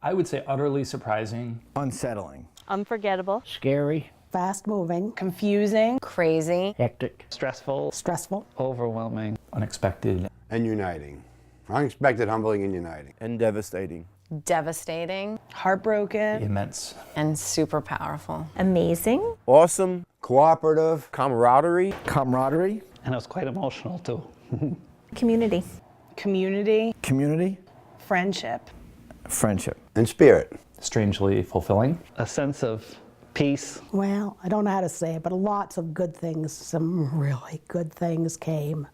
I would say utterly surprising. Unsettling. Unforgettable. Scary. Fast moving. Confusing. Crazy. Hectic. Stressful. Stressful. Overwhelming. Unexpected. And uniting. Unexpected, humbling, and uniting. And devastating. Devastating. Heartbroken. Immense. And super powerful. Amazing. Awesome. Cooperative. Camaraderie. Camaraderie. And it was quite emotional too. Community. Community. Community. Friendship. Friendship. And spirit. Strangely fulfilling. A sense of peace. Well, I don't know how to say it, but lots of good things, some really good things came.